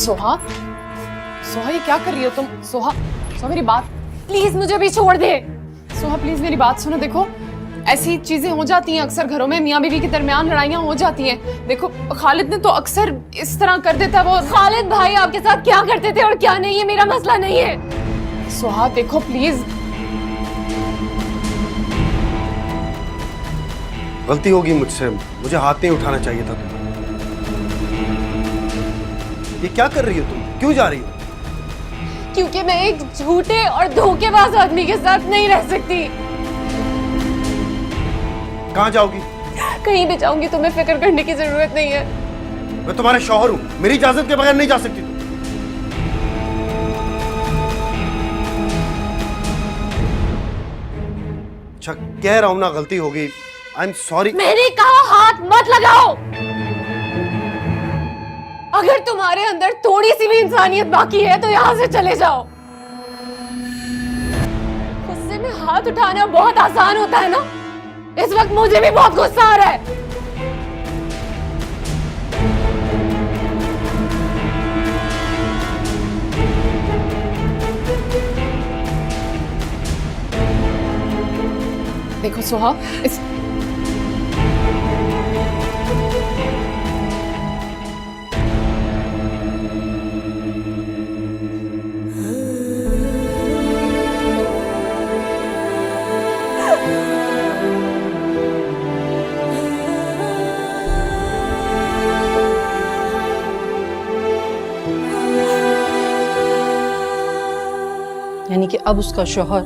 सोहा, सोहा ये क्या कर रही हो तुम? सोहा, सोहा मेरी बात, प्लीज मुझे भी छोड़ दे। सोहा प्लीज मेरी बात सुनो। देखो ऐसी चीजें हो जाती हैं अक्सर घरों में, मियाँ बीवी के दरमियान लड़ाइयाँ हो जाती हैं। देखो खालिद ने तो अक्सर इस तरह कर देता है। वो खालिद भाई आपके साथ क्या करते थे और क्या नहीं, ये मेरा मसला नहीं है। सोहा देखो प्लीज। गलती होगी मुझसे, मुझे हाथ नहीं उठाना चाहिए था। ये क्या कर रही हो तुम? क्यों जा रही हो? क्योंकि मैं एक झूठे और धोखेबाज आदमी के साथ नहीं रह सकती। कहाँ जाओगी? कहीं भी जाऊंगी, तुम्हें फिक्र करने की जरूरत नहीं है। मैं तुम्हारे शौहर हूँ, मेरी इजाजत के बगैर नहीं जा सकती तुम। अच्छा कह रहा हूँ ना, गलती हो गई, आई एम सॉरी। मैंने कहा हाथ मत लगाओ। अगर तुम्हारे अंदर थोड़ी सी भी इंसानियत बाकी है तो यहां से चले जाओ। गुस्से में हाथ उठाना बहुत आसान होता है ना। इस वक्त मुझे भी बहुत गुस्सा आ रहा है। देखो सोहा, इस यानी कि अब उसका शौहर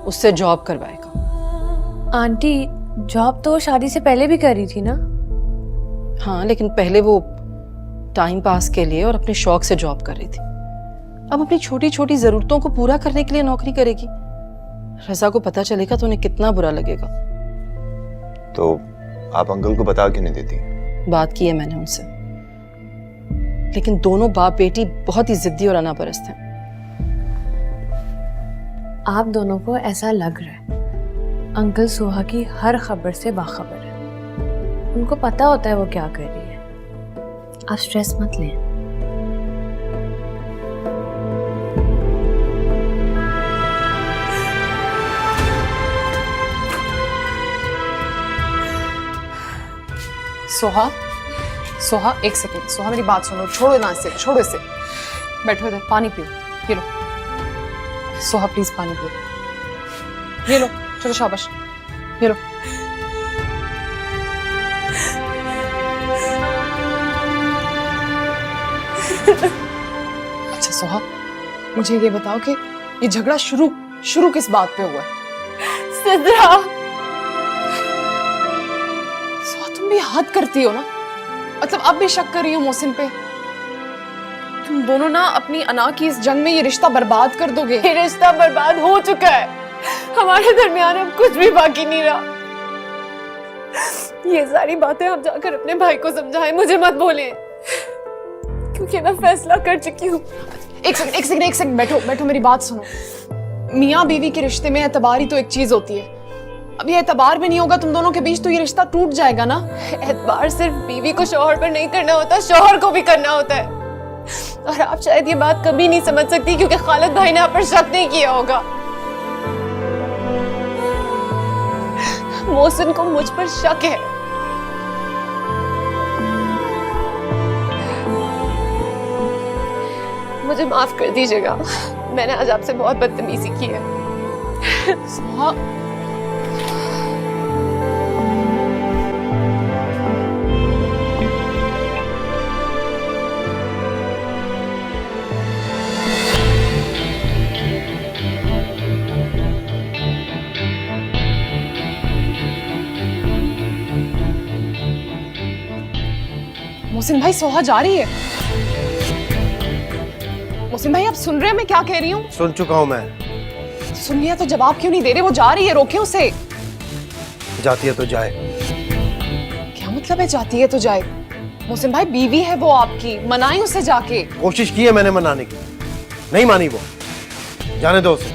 उससे जॉब करवाएगा। आंटी जॉब तो शादी से पहले भी करी थी ना। हाँ, लेकिन पहले वो टाइम पास के लिए और अपने शौक से जॉब कर रही थी। अब अपनी छोटी छोटी जरूरतों को पूरा करने के लिए नौकरी करेगी। रजा को पता चलेगा तो उन्हें कितना बुरा लगेगा। तो आप अंकल को बता क्यों नहीं देती? बात की है मैंने उनसे, लेकिन दोनों बाप बेटी बहुत ही जिद्दी और अनापरस्त हैं। आप दोनों को ऐसा लग रहा है अंकल सोहा की हर खबर से बाखबर है। उनको पता होता है वो क्या कर रही है। आप स्ट्रेस मत लें। सोहा, सोहा एक सेकेंड। सोहा मेरी बात सुनो, छोड़ो ना इसे, छोड़ो इसे। बैठो इधर, पानी पियो, ये लो। सोहा प्लीज पानी पियो, ये लो। चलो शाबाश, ये लो। अच्छा सोहा, मुझे ये बताओ कि ये झगड़ा शुरू किस बात पे हुआ है? सिद्रा, सोहा तुम भी हद करती हो ना। मतलब अब भी शक कर रही हो मोहसिन पे? तुम दोनों ना अपनी अना की इस जंग में ये रिश्ता बर्बाद कर दोगे। ये रिश्ता बर्बाद हो चुका है। हमारे दरमियान अब कुछ भी बाकी नहीं रहा। ये सारी बातें आप जाकर अपने भाई को समझाएं, मुझे मत बोलें, क्योंकि मैं फैसला कर चुकी हूँ। एक सेकंड बैठो, मेरी बात सुनो। मियाँ बीवी के रिश्ते में एतबार ही तो एक चीज होती है। अब ये एतबार भी नहीं होगा तुम दोनों के बीच तो ये रिश्ता टूट जाएगा ना। एतबार सिर्फ बीवी को शौहर पर नहीं करना होता, शौहर को भी करना होता है। और आप शायद ये बात कभी नहीं समझ सकती क्योंकि खालिद भाई ने आप पर शक नहीं किया होगा। मोहसिन को मुझ पर शक है। मुझे माफ कर दीजिएगा, मैंने आज आपसे बहुत बदतमीजी की है। सोहा, मोहसिन भाई सोहा जा रही है। मोहसिन भाई आप सुन रहे हैं मैं क्या कह रही हूँ? सुन चुका हूँ मैं। सुन लिया तो जवाब क्यों नहीं दे रहे? वो जा रही है, रोके उसे। जाती है तो जाए। क्या मतलब है जाती है तो जाए? मोहसिन भाई बीवी है वो आपकी, मनाएं उसे जाके। कोशिश की है मैंने मनाने की, नहीं मानी वो। जाने दो उसे,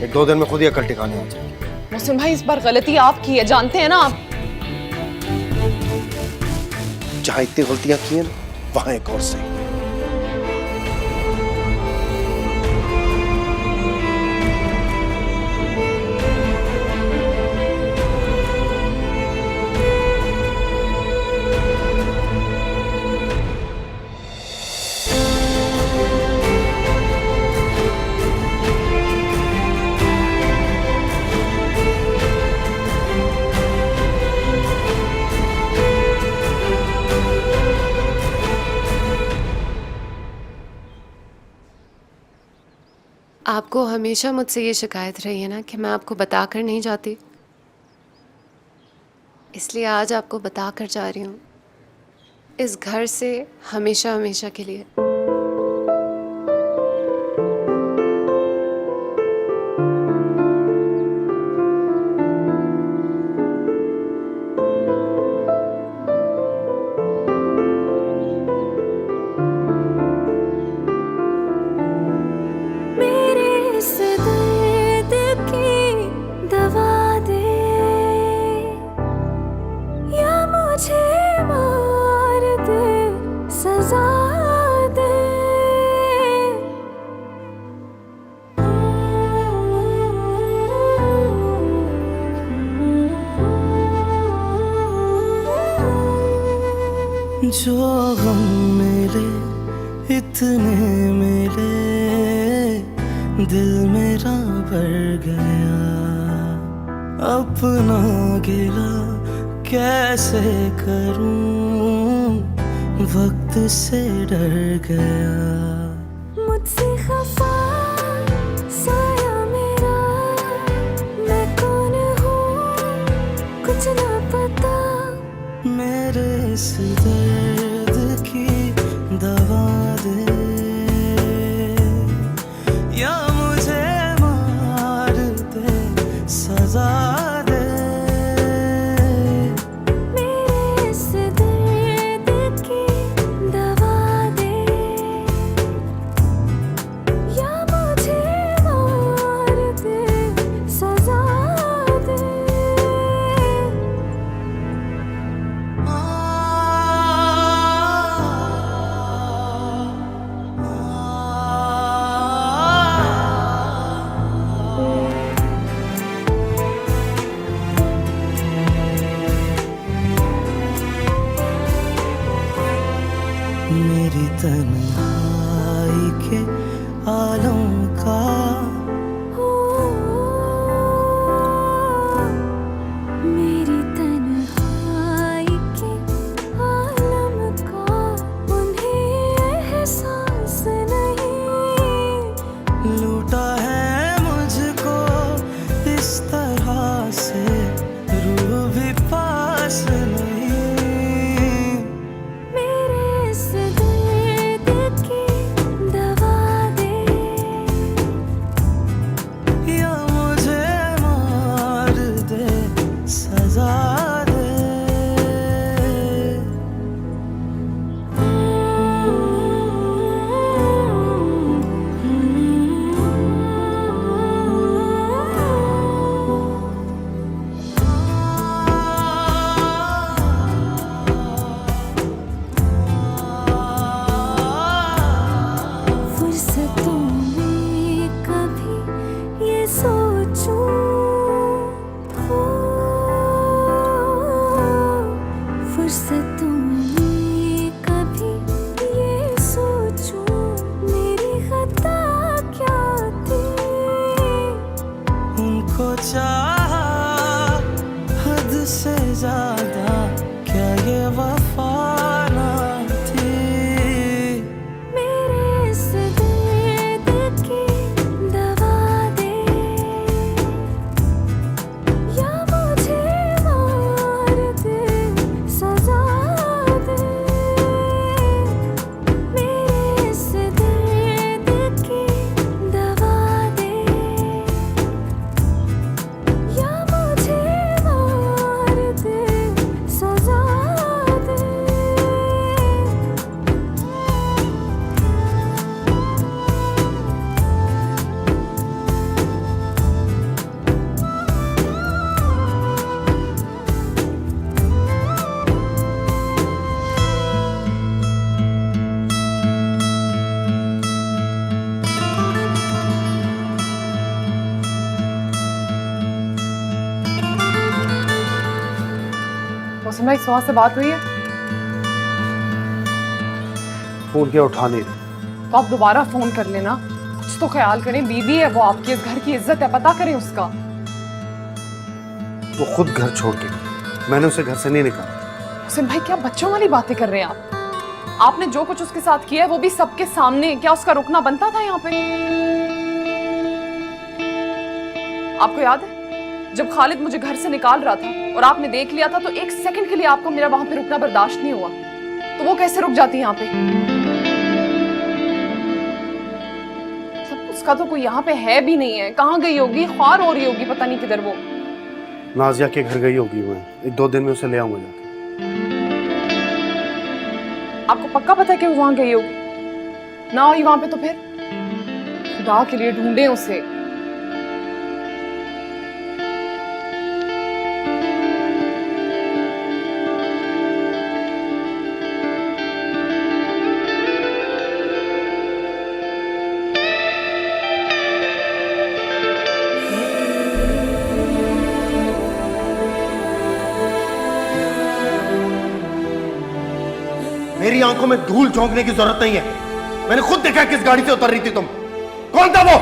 एक दो दिन में खुद ही अकल ठिकाने आ जाएगी। मोहसिन भाई इस बार गलती आपकी है, जानते हैं ना आप। जहाँ इतनी गलतियां की हैं ना, वहां एक और सही। आपको हमेशा मुझसे ये शिकायत रही है ना कि मैं आपको बताकर नहीं जाती, इसलिए आज आपको बताकर जा रही हूँ, इस घर से हमेशा हमेशा के लिए। जो गम मिले इतने मिले, दिल मेरा भर गया। अपना गिला कैसे करूं, वक्त से डर गया। मुझसे खफा साया मेरा, मैं कौन हूँ कुछ ना पता। मेरे इस दर्द की दवा दे, या मुझे मार दे सजा दे। मेरे इस दर्द की दवा दे, या मुझे मार दे सजा दे। मेरी तन्हाई के आलम का, मेरी तन्हाई के आलम का उन्हें एहसास नहीं। लूटा है मुझको इस तरह से, रूह भी पास नहीं। मेरे इस दर्द की दवा दे, या मुझे मार दे सजा दे। फुर्सतों में कभी ये सोचूं, फुर्सतों में कभी ये सोचूं, मेरी खता क्या थी। उनको चाहा हद से ज्यादा, क्या ये वफा ना थी। मेरे इस दर्द की दवा दे, या मुझे मार दे सजा दे। मेरे इस दर्द की दवा दे, या मुझे मार दे सजा दे। मौसम भाई, सुहा से बात हुई है? फोन किया उठा नहीं रही। तो आप दोबारा फोन कर लेना, कुछ तो ख्याल करें, बीवी है वो, आपके इस घर की इज्जत है, पता करें उसका। वो खुद घर छोड़ के गई, मैंने उसे घर से नहीं निकाला। हुसैन भाई, क्या बच्चों वाली बातें कर रहे हैं आप? आपने जो कुछ उसके साथ किया है वो भी सबके सामने, क्या उसका रुकना बनता था यहाँ पे? आपको याद है जब खालिद मुझे घर से निकाल रहा था और आपने देख लिया था तो एक सेकंड के लिए आपको मेरा वहां पे रुकना बर्दाश्त नहीं हुआ, तो वो कैसे रुक जाती यहाँ पे? उसका तो कोई यहाँ पे है भी नहीं है, कहाँ गई होगी, ख्वार हो रही होगी, पता नहीं किधर वो। नाजिया के घर गई होगी, मैं 1-2 दिन में उसे ले आऊंगा जाके। आपको पक्का पता है कि वो वहां गई होगी? ना हुई वहां पे तो फिर खुदा के लिए ढूंढे उसे। मेरी आंखों में धूल झोंकने की जरूरत नहीं है, मैंने खुद देखा किस गाड़ी से उतर रही थी तुम। कौन था वो?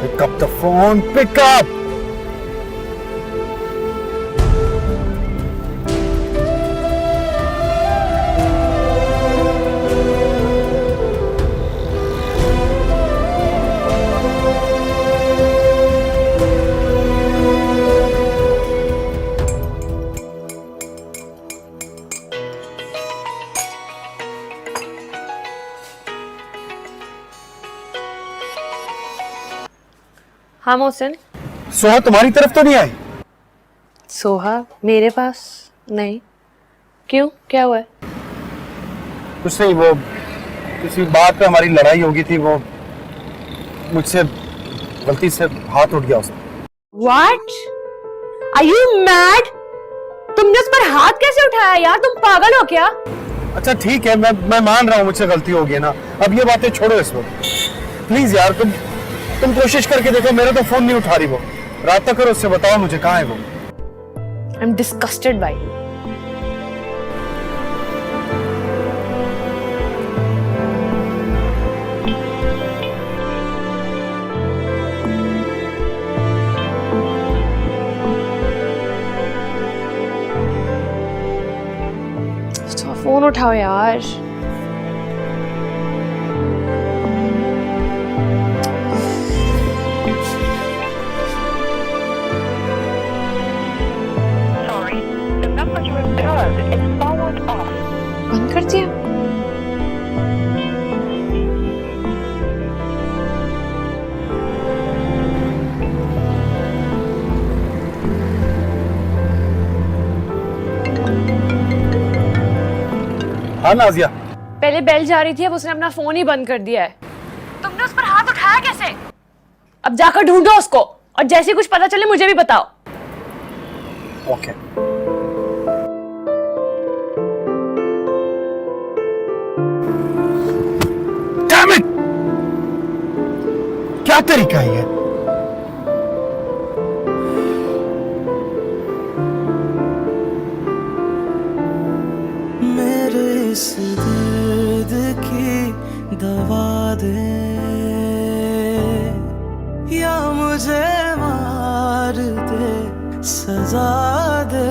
Pick up the phone, pick up! हाँ मोहसिन। सोहा तुम्हारी तरफ तो नहीं आई? सोहा मेरे पास नहीं, क्यों, क्या हुआ है? कुछ नहीं, वो किसी बात पे हमारी लड़ाई हो गई थी, वो मुझसे गलती से हाथ उठ गया उसमें। What? Are you mad? तुमने उस पर हाथ कैसे उठाया यार, तुम पागल हो क्या? अच्छा ठीक है, मैं मान रहा हूँ मुझसे गलती हो गई ना, अब ये बातें छोड़ो इस वक्त प्लीज यार। तुम कोशिश करके देखो, मेरा तो फोन नहीं उठा रही वो। रात करो, उससे बताओ मुझे कहाँ है वो। I'm disgusted by you. तो फोन उठाओ यार। बंद कर दिया? हाँ नाजिया, पहले बेल जा रही थी, अब उसने अपना फोन ही बंद कर दिया है। तुमने उस पर हाथ उठाया कैसे? अब जाकर ढूंढो उसको, और जैसे कुछ पता चले मुझे भी बताओ। ओके। Damn it! क्या तरीका है ये? मेरे इस दर्द की दवा दे, या मुझे मार दे, सजा दे।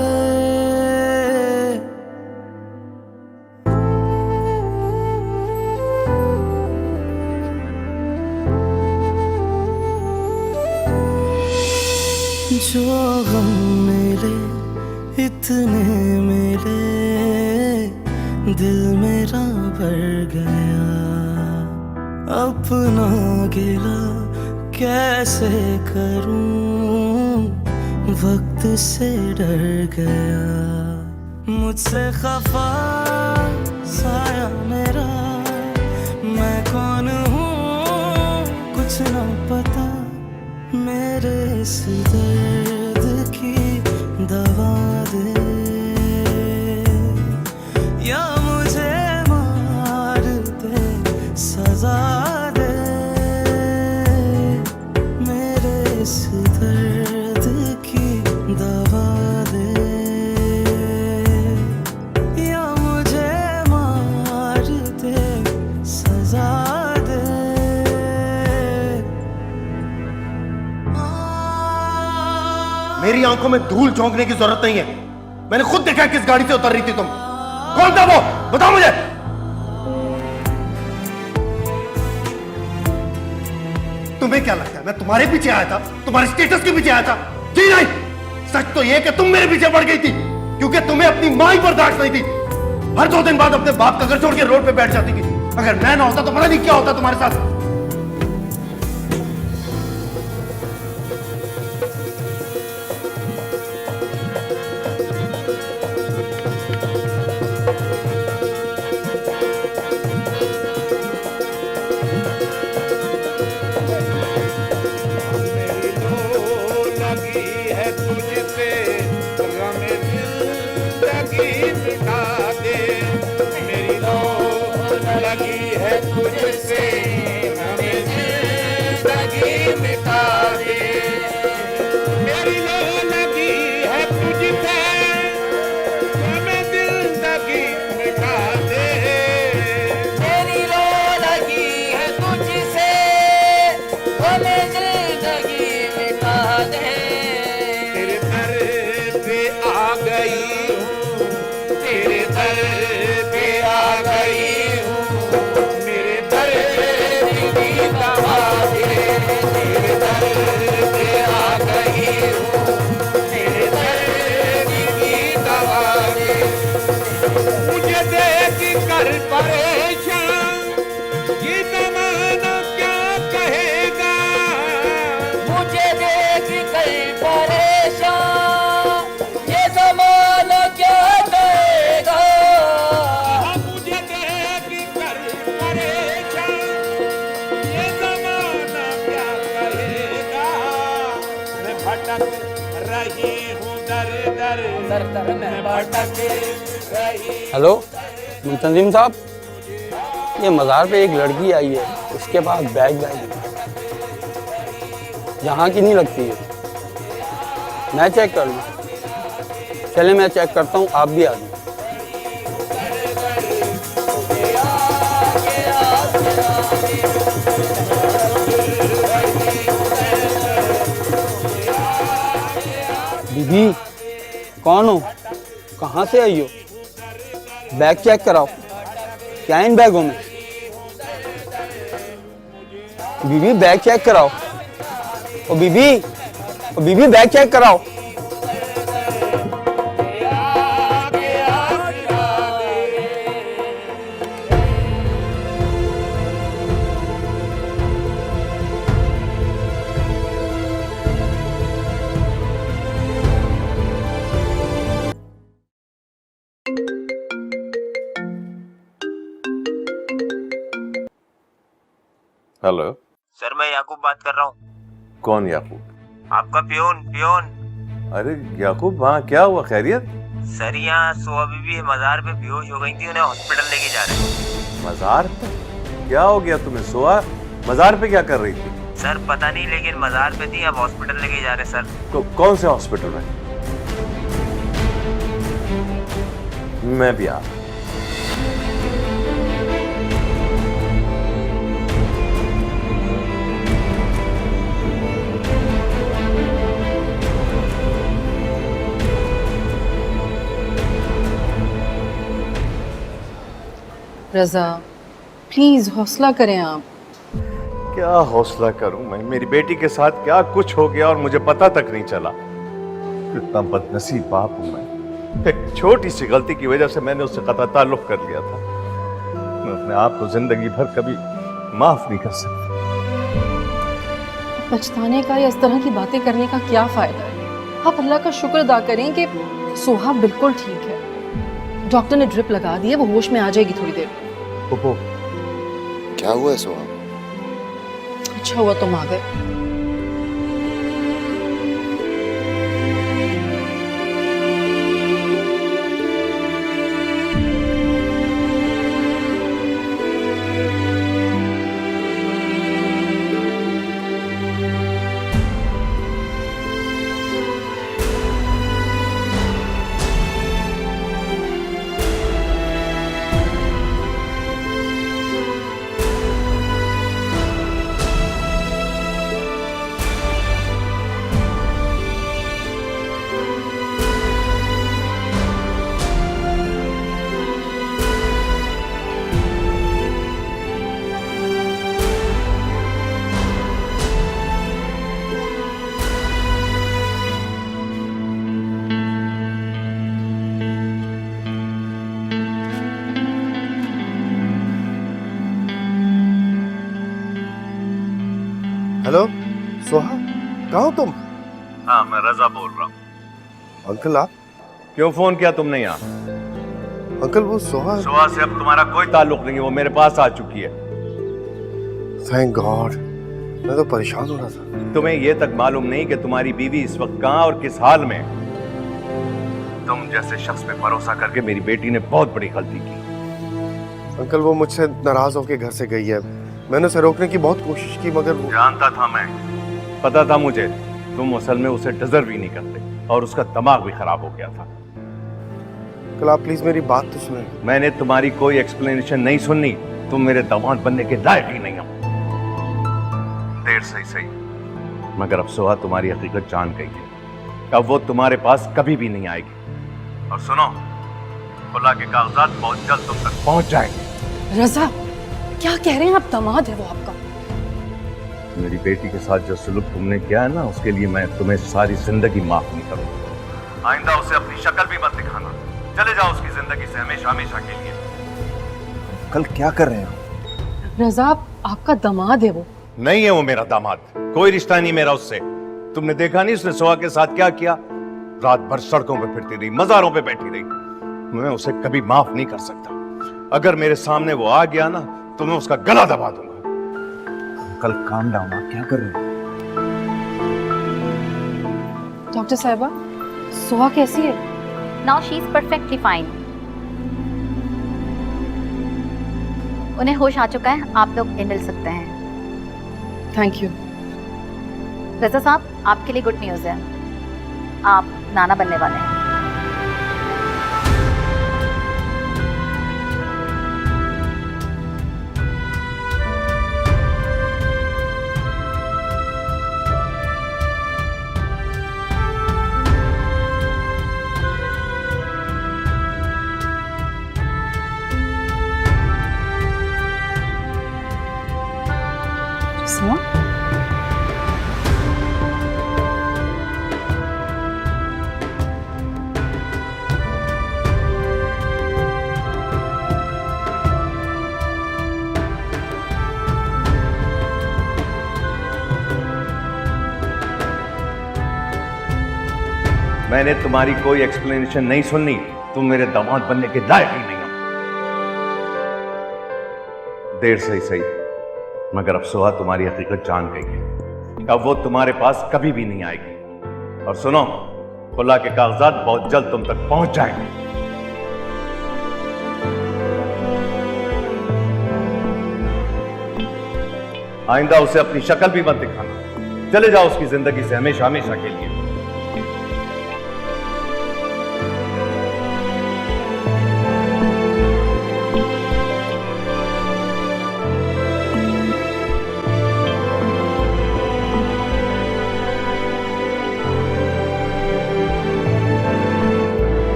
जो गम मिले इतने मिले, दिल मेरा भर गया। अपना गिला कैसे करूं, वक्त से डर गया। मुझसे खफा साया मेरा, मैं कौन हूँ कुछ न पता। मेरे इस दर्द की दवा दे, या मुझे मार दे सजा दे। मेरे इस दर्द की दवा दे, या मुझे मार दे सजा दे। मेरी आंखों में धूल झोंकने की जरूरत नहीं है। मैंने खुद देखा किस गाड़ी से उतर रही थी तुम। कौन था वो, बताओ मुझे। तुम्हें क्या लगता है मैं तुम्हारे पीछे आया था, तुम्हारे स्टेटस के पीछे आया था? जी नहीं, सच तो यह कि तुम मेरे पीछे पड़ गई थी, क्योंकि तुम्हें अपनी मां ही बर्दाश्त नहीं थी। हर 2 दिन बाद अपने बाप का घर छोड़ के रोड पे बैठ जाती थी। अगर मैं ना होता तो पता नहीं क्या होता तुम्हारे साथ। हेलो तंजीम साहब, ये मज़ार पे एक लड़की आई है, उसके पास बैग है, यहाँ की नहीं लगती है। मैं चेक कर लूँ? चले मैं चेक करता हूँ, आप भी आ जाओ। बीबी कौन हो, कहाँ से आई हो? बैग चेक कराओ, क्या इन बैगों में? बीबी बैग चेक कराओ। ओ बीबी बैग चेक कराओ। हेलो सर, मैं याकूब बात कर रहा हूँ। कौन याकूब? आपका पियोन। अरे याकूब, वहाँ क्या हुआ, खैरियत? सर, यहाँ सुहा बीबी मज़ार पे बेहोश हो गई थी, उन्हें हॉस्पिटल लेके जा रहे हैं। मज़ार पे? क्या हो गया तुम्हें? सोआ मज़ार पे क्या कर रही थी? सर पता नहीं, लेकिन मज़ार पे थी, अब हॉस्पिटल लेके जा रहे हैं सर। कौन से हॉस्पिटल में? मैं भी आ। रज़ा प्लीज हौसला करें आप। क्या हौसला करूं मैं? मेरी बेटी के साथ क्या कुछ हो गया और मुझे पता तक नहीं चला। कितना बदनसीब बाप हूं मैं। एक छोटी सी गलती की वजह से मैंने उससे कतई ताल्लुक कर लिया था। मैं अपने आप को जिंदगी भर कभी माफ नहीं कर सकता। पछताने का या इस तरह की बातें करने का क्या फायदा है? आप अल्लाह का शुक्र अदा करें कि सोहा बिल्कुल ठीक है। डॉक्टर ने ड्रिप लगा दी है, वो होश में आ जाएगी थोड़ी देर में। पुप्पो, क्या हुआ है सोहा? अच्छा हुआ तुम आ गए। हेलो सोहा, कहाँ हो तुम? हाँ, मैं रजा बोल रहा हूँ। अंकल आप? क्यों फोन किया तुमने यहाँ? अंकल वो सोहा। सुहा से अब तुम्हारा कोई ताल्लुक नहीं है, वो मेरे पास आ चुकी है। थैंक गॉड, मैं तो परेशान हो रहा था। तुम्हें ये तक मालूम नहीं कि तुम्हारी बीवी इस वक्त कहाँ और किस हाल में है। तुम जैसे शख्स पे भरोसा करके मेरी बेटी ने बहुत बड़ी गलती की। अंकल वो मुझसे नाराज होकर घर से गई है। मैंने उसे रोकने की बहुत कोशिश की मगर वो... जानता था मैं, पता था मुझे तुम असल में उसे डिजर्व ही नहीं करते और उसका दिमाग भी खराब हो गया था। अंकल आप प्लीज मेरी बात तो सुने। मैंने तुम्हारी कोई एक्सप्लेनेशन नहीं सुननी। तुम मेरे दामाद बनने के लायक ही नहीं हो। देर से ही सही, मगर अब सोहा तुम्हारी हकीकत जान गई है। अब वो तुम्हारे पास कभी भी नहीं आएगी। और सुनो, खुला के कागजात बहुत जल्द तुम तक पहुंच जाएंगे। रजा, क्या कह रहे हैं आप? दामाद है वो आपका। मेरी बेटी के साथ जो सुलूक तुमने किया है ना, उसके लिए मैं तुम्हें सारी जिंदगी माफ नहीं करूंगा। आइंदा उसे अपनी शक्ल भी मत दिखाना। चले जाओ उसकी जिंदगी से हमेशा हमेशा के लिए। कल क्या कर रहे हो? रजा, आपका दामाद है वो। नहीं है वो मेरा दामाद, कोई रिश्ता नहीं मेरा उससे। तुमने देखा नहीं उसने सोहा के साथ क्या किया? रात भर सड़कों पे फिरती रही, मजारों पे बैठी रही। मैं उसे कभी माफ नहीं कर सकता। अगर मेरे सामने वो आ गया ना तो मैं उसका गला दबा दूंगा। कल काम डाउन, आप क्या कर रहे हो? डॉक्टर साहिबा, सोहा कैसी है? Now she is perfectly fine. उन्हें होश आ चुका है, आप लोग मिल सकते हैं। Thank you. रजा साहब, आपके लिए गुड न्यूज़ है, आप नाना बनने वाले हैं। सोहा, मैंने तुम्हारी कोई एक्सप्लेनेशन नहीं सुननी। तुम मेरे दामाद बनने के लायक ही नहीं हो। देर से ही सही, मगर अब सोहा तुम्हारी हकीकत जान गई है। अब वो तुम्हारे पास कभी भी नहीं आएगी। और सुनो, खुला के कागजात बहुत जल्द तुम तक पहुंच जाएंगे। आइंदा उसे अपनी शक्ल भी मत दिखाना। चले जाओ उसकी जिंदगी से हमेशा हमेशा के लिए।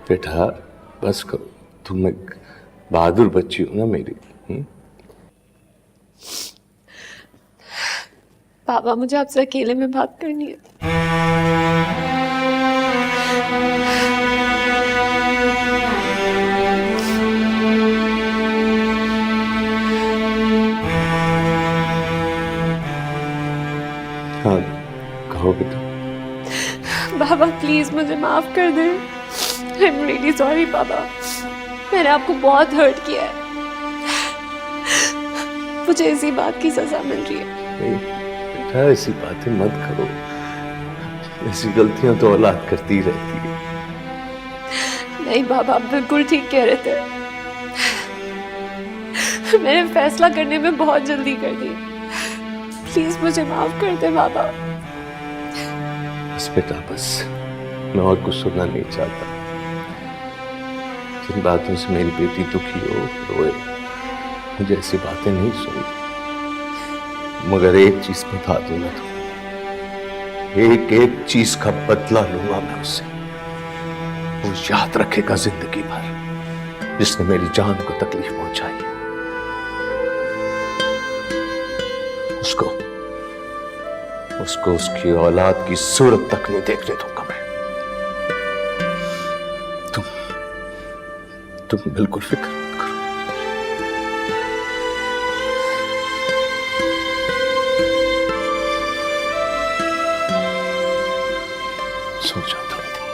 बेटा बस करो, तुम एक बहादुर बच्ची हो ना मेरी। पापा मुझे आपसे अकेले में बात करनी है। हाँ कहो बेटा। बाबा प्लीज मुझे माफ कर दे। आई एम रियली सॉरी पापा, मैंने आपको बहुत हर्ट किया है। मुझे इसी बात की सजा मिल रही है। नहीं बेटा ऐसी बातें मत करो, ऐसी गलतियां तो औलाद करती रहती है। नहीं बाबा, आप बिल्कुल ठीक कह रहे थे। मैंने फैसला करने में बहुत जल्दी कर दी। प्लीज मुझे माफ कर दे बाबा। बस बेटा बस, मैं और कुछ सुनना नहीं चाहता। जिन बातों से मेरी बेटी दुखी हो, रोए, मुझे ऐसी बातें नहीं सुनी। मगर एक चीज बता दूंगा तो, एक एक चीज का बदला लूंगा मैं उससे। वो याद रखेगा जिंदगी भर जिसने मेरी जान को तकलीफ पहुंचाई। उसको उसकी औलाद की सूरत तक नहीं देखने दूंगा मैं। तुम बिल्कुल फिक्र मत करो। सो जाओ थोड़ी देर।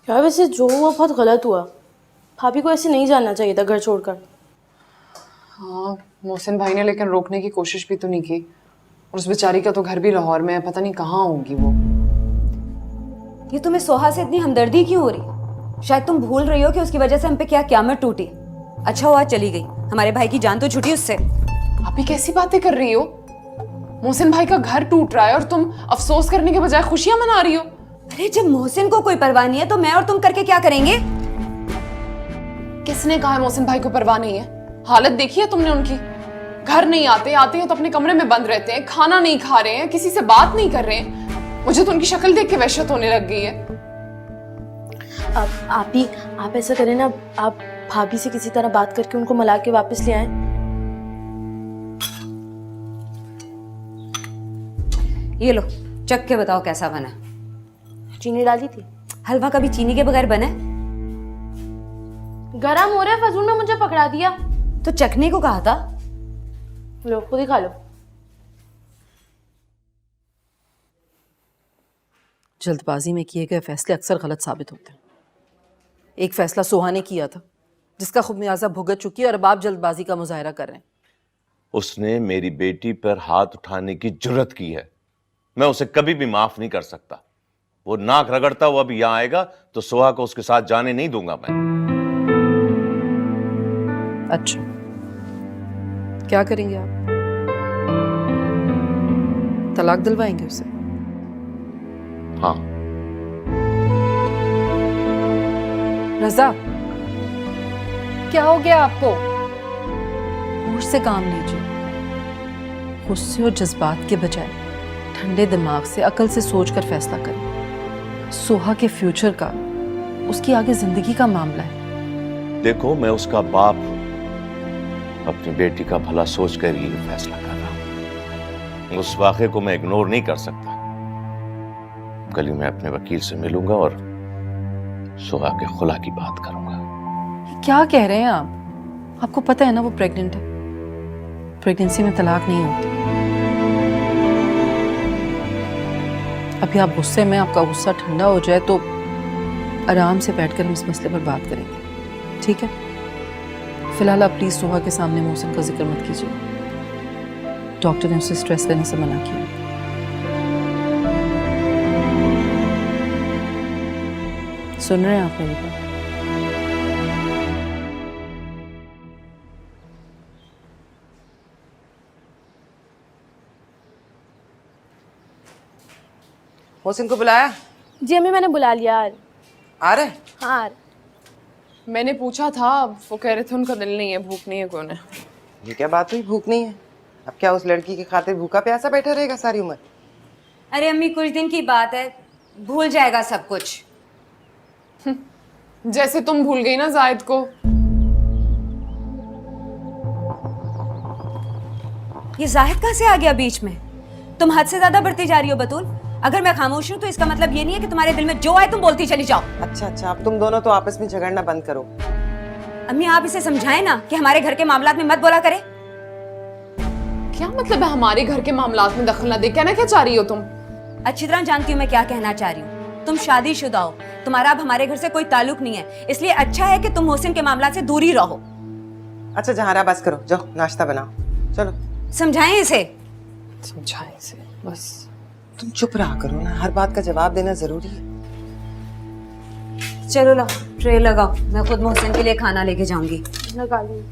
यार वैसे जो हुआ बहुत गलत हुआ। भाभी को ऐसे नहीं जाना चाहिए था घर छोड़कर। हाँ मोहसिन भाई ने लेकिन रोकने की कोशिश भी तो नहीं की। और उस बेचारी का तो घर भी लाहौर में है, पता नहीं कहाँ होगी वो। ये तुम्हें सोहा से इतनी हमदर्दी क्यों हो रही? शायद तुम भूल रही हो कि उसकी वजह से हम पे क्या क़यामत टूटी। अच्छा हुआ चली गई, हमारे भाई की जान तो छूटी उससे। आप ही कैसी बातें कर रही हो? मोहसिन भाई का घर टूट रहा है और तुम अफसोस करने के बजाय खुशियां मना रही हो। अरे जब मोहसिन को कोई परवाह नहीं है तो मैं और तुम करके क्या करेंगे? किसने कहा है मोहसिन भाई को परवाह नहीं है? हालत देखी है तुमने उनकी? घर नहीं आते, आते हैं तो अपने कमरे में बंद रहते हैं, खाना नहीं खा रहे हैं, किसी से बात नहीं कर रहे हैं। मुझे तो उनकी शक्ल देख के वहशत होने लग गई है। आप ऐसा करें ना, आप भाभी से किसी तरह बात करके उनको मला के वापस ले आए। ये लो चख के बताओ कैसा बना। चीनी डाली थी? हलवा कभी चीनी के बगैर बना? गरम हो रहा है, फजूल में मुझे पकड़ा दिया। तो चखने को कहा था। लो खुद ही खा लो। जल्दबाजी में किए गए फैसले अक्सर गलत साबित होते हैं। एक फैसला सोहा ने किया था जिसका खुमियाजा भुगत चुकी है और अब आप जल्दबाजी का मुजाहरा कर रहे हैं। उसने मेरी बेटी पर हाथ उठाने की जुर्रत की है, मैं उसे कभी भी माफ नहीं कर सकता। वो नाक रगड़ता हुआ भी यहां आएगा तो सोहा को उसके साथ जाने नहीं दूंगा मैं। अच्छा क्या करेंगे आप? तलाक दिलवाएंगे उसे? हाँ। रजा क्या हो गया आपको? होश से काम लीजिए। गुस्से और जज्बात के बजाय ठंडे दिमाग से, अकल से सोचकर फैसला करें। सोहा के फ्यूचर का, उसकी आगे जिंदगी का मामला है। देखो मैं उसका बाप अपनी बेटी का भला सोचकर ये फैसला कर रहा हूं। उस वाक़े को मैं इग्नोर नहीं कर सकता। कल ही मैं अपने वकील से मिलूंगा और सोहा के खुला की बात करूंगा। क्या कह रहे हैं आप? आपको पता है ना वो प्रेग्नेंट है। प्रेगनेंसी में तलाक नहीं होती। अभी आप गुस्से में, आपका गुस्सा ठंडा हो जाए तो आराम से बैठकर हम इस मसले पर बात करेंगे, ठीक है? फिलहाल आप प्लीज सोहा के सामने मोहसिन का जिक्र मत कीजिए। डॉक्टर ने उसे स्ट्रेस लेने से मना किया। सुन रहे हैं आप मेरी बात? मोहसिन को बुलाया? जी अम्मी मैंने बुला लिया। आ रहे? हाँ मैंने पूछा था, वो कह रहे थे उनका दिल नहीं है, भूख नहीं है कोई उन्हें। ये क्या बात हुई, भूख नहीं है? अब क्या उस लड़की के खातिर भूखा प्यासा बैठा रहेगा सारी उम्र? अरे अम्मी, कुछ दिन की बात है, भूल जाएगा सब कुछ। जैसे तुम भूल गई ना जायद को। ये जाहिद कहाँ से आ गया बीच में? तुम हद से ज्यादा बढ़ती जा रही हो बतूल। अगर मैं खामोश हूँ तो इसका मतलब ये नहीं है कि तुम्हारे दिल में जो आए तुम बोलती चली जाओ। अच्छा अच्छा, अब तुम दोनों तो आपस में झगड़ना बंद करो। अम्मी, आप इसे समझाएं ना कि हमारे घर के मामलात में मत बोला करे। क्या मतलब है हमारे घर के मामलात में दखल न दे? कहना क्या चाह रही हो तुम? अच्छी तरह जानती हूँ मैं क्या कहना चाह रही हूँ। तुम शादीशुदा हो, तुम्हारा अब हमारे घर से कोई ताल्लुक नहीं है, इसलिए अच्छा है कि तुम मोहसिन के मामला से दूरी रहो। अच्छा जहारा, बस करो, जाओ नाश्ता बनाओ, चलो। समझाएं इसे। समझाएं इसे बस। तुम चुप रहा करो ना, हर बात का जवाब देना जरूरी है। चलो लो ट्रे लगाओ, मैं खुद मोहसिन के लिए खाना लेके जाऊंगी। लगा ली।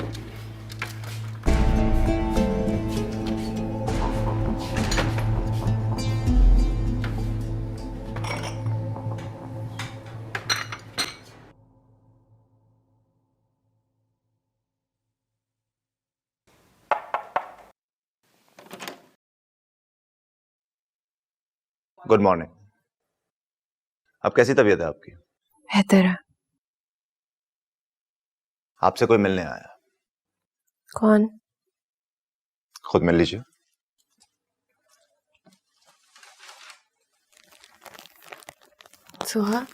Good morning. अब कैसी तबीयत है आपकी? बेहतर है। आपसे कोई मिलने आया। कौन? खुद मिल लीजिए। सुहा,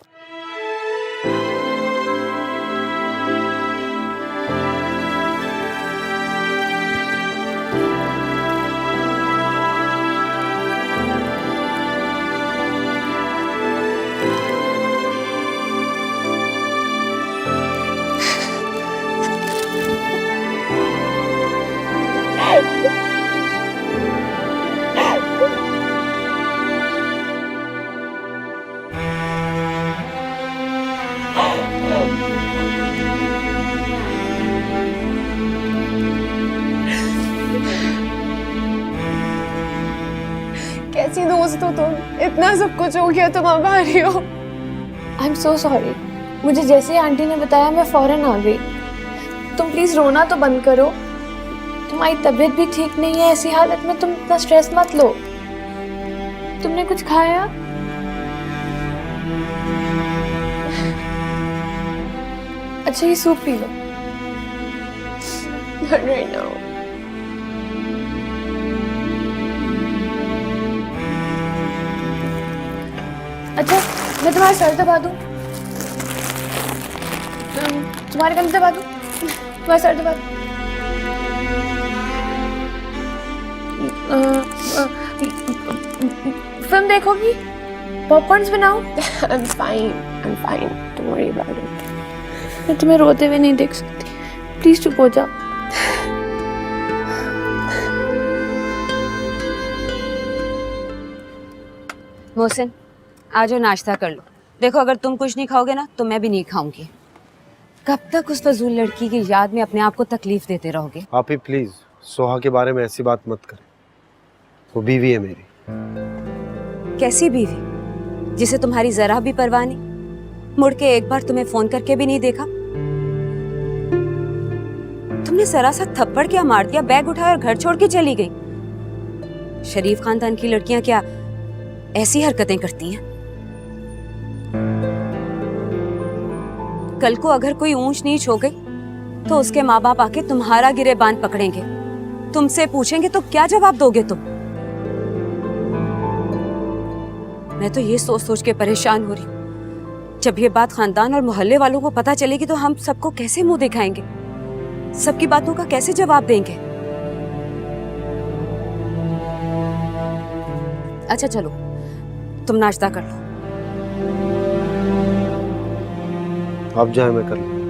कैसी दोस्त हो तुम? इतना सब कुछ हो गया, तुम अब आ रही हो। I am so sorry. मुझे जैसे ही आंटी ने बताया मैं फौरन आ गई। तुम प्लीज रोना तो बंद करो। तुम्हारी तबीयत भी ठीक नहीं है, ऐसी हालत में तुम इतना स्ट्रेस मत लो। तुमने कुछ खाया? अच्छा ये soup P low. Not right now. अच्छा मैं तुम्हारा सर दबा दूं? तुम्हारे कंधे दबा दूं? तुम्हारा सर दबा दूं? फिल्म देखोगी? पॉपकॉर्न्स बनाऊं? I'm fine. I'm fine. Don't worry about it. मैं तुम्हें रोते हुए नहीं देख सकती, प्लीज चुप हो जाओ। मोहसिन, आ जाओ नाश्ता कर लो। देखो अगर तुम कुछ नहीं खाओगे ना तो मैं भी नहीं खाऊंगी। कब तक उस फजूल लड़की की याद में अपने आप को तकलीफ देते रहोगे? आप ही प्लीज सोहा के बारे में ऐसी बात मत करें, वो बीवी है मेरी। कैसी बीवी जिसे तुम्हारी जरा भी परवाह नहीं? मुड़ के एक बार तुम्हें फोन करके भी नहीं देखा। तुमने जरा सा थप्पड़ क्या मार दिया, बैग उठाया और घर छोड़ के चली गई। शरीफ खानदान की लड़कियां क्या ऐसी हरकतें करती हैं? कल को अगर कोई ऊंच नीच हो गई तो उसके माँ बाप आके तुम्हारा गिरेबान पकड़ेंगे, तुमसे पूछेंगे तो क्या जवाब दोगे तुम? मैं तो ये सोच सोच के परेशान हो रही हूँ। जब ये बात खानदान और मोहल्ले वालों को पता चलेगी तो हम सबको कैसे मुंह दिखाएंगे, सबकी बातों का कैसे जवाब देंगे? अच्छा चलो तुम नाश्ता कर लो। आप जाए, मैं कर लूँ।